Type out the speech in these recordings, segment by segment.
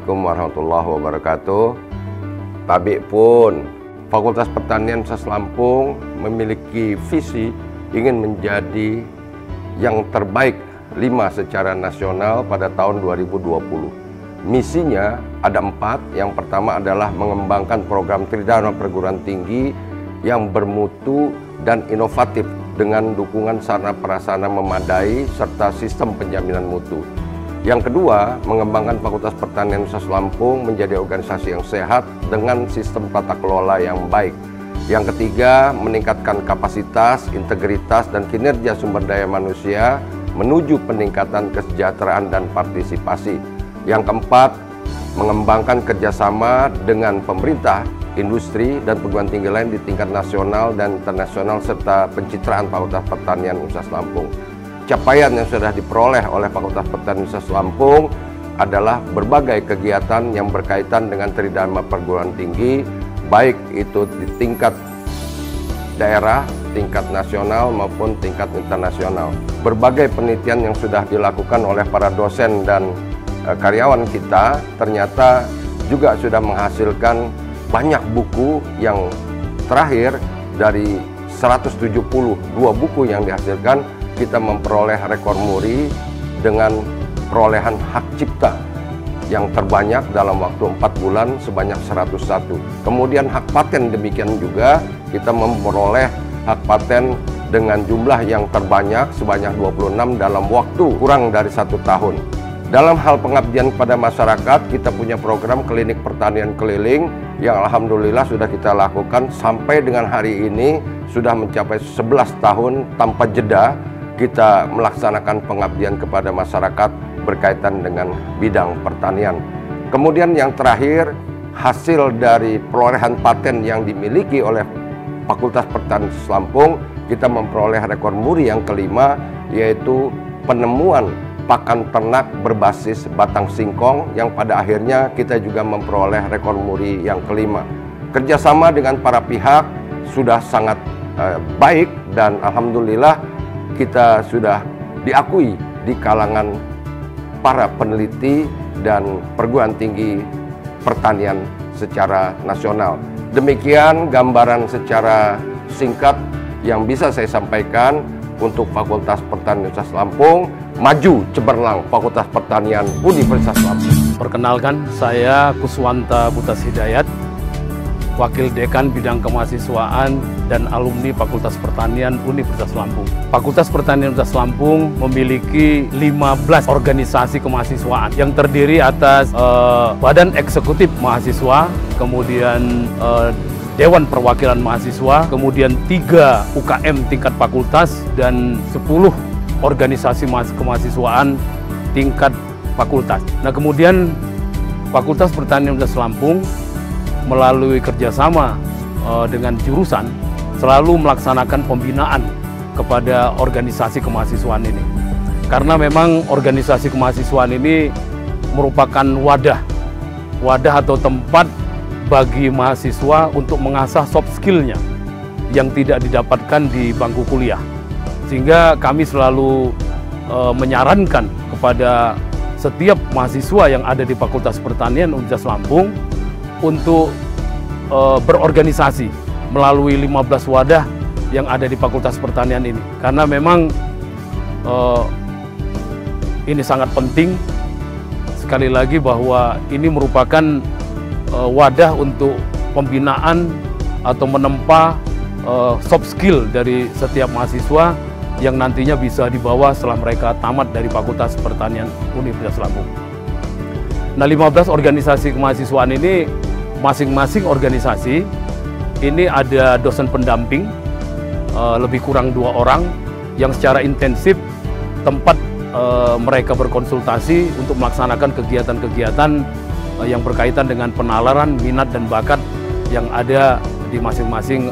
Assalamualaikum warahmatullahi wabarakatuh. Tabik pun, Fakultas Pertanian Universitas Lampung memiliki visi ingin menjadi yang terbaik 5 secara nasional pada tahun 2020. Misinya ada 4. Yang pertama adalah mengembangkan program Tridharma perguruan tinggi yang bermutu dan inovatif dengan dukungan sarana prasarana memadai serta sistem penjaminan mutu. Yang kedua, mengembangkan Fakultas Pertanian Universitas Lampung menjadi organisasi yang sehat dengan sistem tata kelola yang baik. Yang ketiga, meningkatkan kapasitas, integritas, dan kinerja sumber daya manusia menuju peningkatan kesejahteraan dan partisipasi. Yang keempat, mengembangkan kerjasama dengan pemerintah, industri, dan perguruan tinggi lain di tingkat nasional dan internasional serta pencitraan Fakultas Pertanian Universitas Lampung. Capaian yang sudah diperoleh oleh Fakultas Pertanian Universitas Lampung adalah berbagai kegiatan yang berkaitan dengan Tridharma perguruan tinggi, baik itu di tingkat daerah, tingkat nasional maupun tingkat internasional. Berbagai penelitian yang sudah dilakukan oleh para dosen dan karyawan kita ternyata juga sudah menghasilkan banyak buku. Yang terakhir dari 172 buku yang dihasilkan, kita memperoleh rekor muri dengan perolehan hak cipta yang terbanyak dalam waktu 4 bulan sebanyak 101. Kemudian hak paten demikian juga, kita memperoleh hak paten dengan jumlah yang terbanyak sebanyak 26 dalam waktu kurang dari 1 tahun. Dalam hal pengabdian kepada masyarakat, kita punya program klinik pertanian keliling yang alhamdulillah sudah kita lakukan sampai dengan hari ini sudah mencapai 11 tahun tanpa jeda. Kita melaksanakan pengabdian kepada masyarakat berkaitan dengan bidang pertanian. Kemudian yang terakhir, hasil dari perolehan paten yang dimiliki oleh Fakultas Pertanian Universitas Lampung, kita memperoleh rekor muri yang kelima, yaitu penemuan pakan ternak berbasis batang singkong yang pada akhirnya kita juga memperoleh rekor muri yang kelima. Kerjasama dengan para pihak sudah sangat baik dan alhamdulillah kita sudah diakui di kalangan para peneliti dan perguruan tinggi pertanian secara nasional. Demikian gambaran secara singkat yang bisa saya sampaikan untuk Fakultas Pertanian Universitas Lampung. Maju cemerlang Fakultas Pertanian Universitas Lampung. Perkenalkan, saya Kuswanta Butas Hidayat, Wakil Dekan Bidang Kemahasiswaan dan alumni Fakultas Pertanian Universitas Lampung. Fakultas Pertanian Universitas Lampung memiliki 15 organisasi kemahasiswaan yang terdiri atas Badan Eksekutif Mahasiswa, kemudian Dewan Perwakilan Mahasiswa, kemudian 3 UKM tingkat fakultas, dan 10 organisasi kemahasiswaan tingkat fakultas. Nah, kemudian Fakultas Pertanian Universitas Lampung melalui kerjasama dengan jurusan selalu melaksanakan pembinaan kepada organisasi kemahasiswaan ini. Karena memang organisasi kemahasiswaan ini merupakan wadah atau tempat bagi mahasiswa untuk mengasah soft skill-nya yang tidak didapatkan di bangku kuliah. Sehingga kami selalu menyarankan kepada setiap mahasiswa yang ada di Fakultas Pertanian Universitas Lampung untuk berorganisasi melalui 15 wadah yang ada di Fakultas Pertanian ini. Karena memang ini sangat penting, sekali lagi bahwa ini merupakan wadah untuk pembinaan atau menempa soft skill dari setiap mahasiswa yang nantinya bisa dibawa setelah mereka tamat dari Fakultas Pertanian Universitas Lampung. Nah, 15 organisasi kemahasiswaan ini, masing-masing organisasi ini ada dosen pendamping lebih kurang 2 orang yang secara intensif tempat mereka berkonsultasi untuk melaksanakan kegiatan-kegiatan yang berkaitan dengan penalaran minat dan bakat yang ada di masing-masing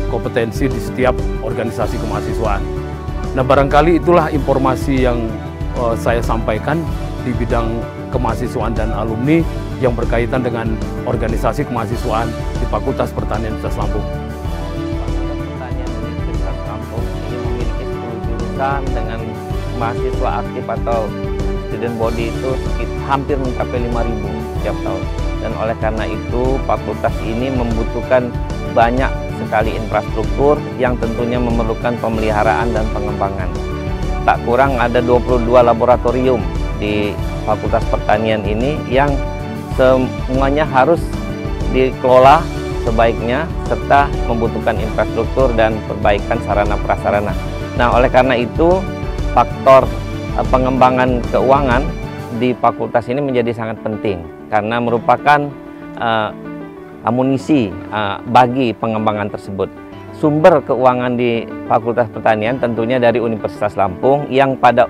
kompetensi di setiap organisasi kemahasiswaan. Nah, barangkali itulah informasi yang saya sampaikan di bidang kemahasiswaan dan alumni yang berkaitan dengan organisasi kemahasiswaan di Fakultas Pertanian Universitas Lampung. Fakultas Pertanian Universitas Lampung ini memiliki 10 jurusan dengan mahasiswa aktif atau student body itu hampir mencapai 5.000. setiap tahun. Dan oleh karena itu, fakultas ini membutuhkan banyak sekali infrastruktur yang tentunya memerlukan pemeliharaan dan pengembangan. Tak kurang ada 22 laboratorium di Fakultas Pertanian ini yang semuanya harus dikelola sebaiknya serta membutuhkan infrastruktur dan perbaikan sarana prasarana. Nah, oleh karena itu faktor pengembangan keuangan di fakultas ini menjadi sangat penting karena merupakan amunisi bagi pengembangan tersebut. Sumber keuangan di Fakultas Pertanian tentunya dari Universitas Lampung yang pada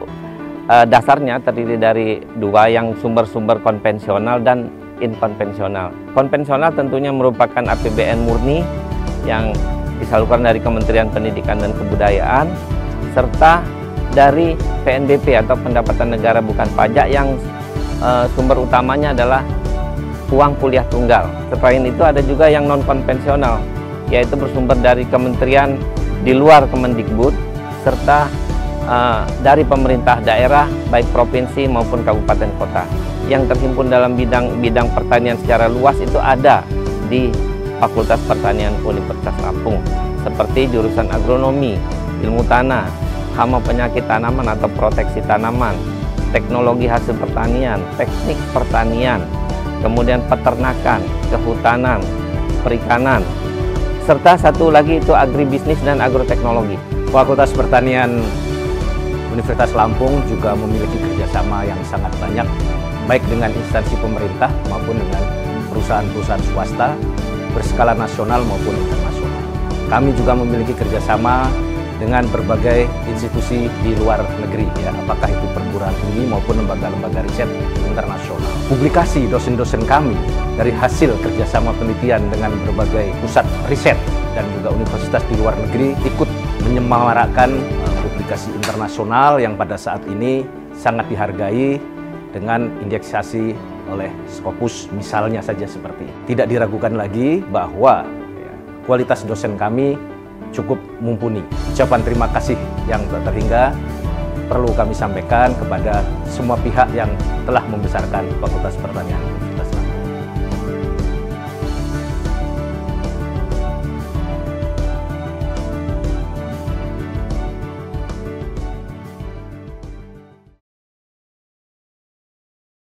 dasarnya terdiri dari dua, yang sumber-sumber konvensional dan inkonvensional. Konvensional tentunya merupakan APBN murni yang disalurkan dari Kementerian Pendidikan dan Kebudayaan serta dari PNBP atau pendapatan negara bukan pajak yang sumber utamanya adalah uang kuliah tunggal. Selain itu ada juga yang non konvensional, yaitu bersumber dari kementerian di luar Kemendikbud serta dari pemerintah daerah baik provinsi maupun kabupaten kota. Yang terhimpun dalam bidang pertanian secara luas itu ada di Fakultas Pertanian Universitas Lampung, seperti jurusan agronomi, ilmu tanah, hama penyakit tanaman atau proteksi tanaman, teknologi hasil pertanian, teknik pertanian, kemudian peternakan, kehutanan, perikanan, serta satu lagi itu agribisnis dan agroteknologi. Fakultas Pertanian Universitas Lampung juga memiliki kerjasama yang sangat banyak, baik dengan instansi pemerintah maupun dengan perusahaan-perusahaan swasta berskala nasional maupun internasional. Kami juga memiliki kerjasama dengan berbagai institusi di luar negeri, ya, apakah itu perguruan tinggi maupun lembaga-lembaga riset internasional. Publikasi dosen-dosen kami dari hasil kerjasama penelitian dengan berbagai pusat riset dan juga universitas di luar negeri ikut menyemarakan publikasi internasional yang pada saat ini sangat dihargai dengan indeksasi oleh Scopus misalnya saja seperti ini. Tidak diragukan lagi bahwa kualitas dosen kami cukup mumpuni. Ucapan terima kasih yang tak terhingga perlu kami sampaikan kepada semua pihak yang telah membesarkan Fakultas Pertanian.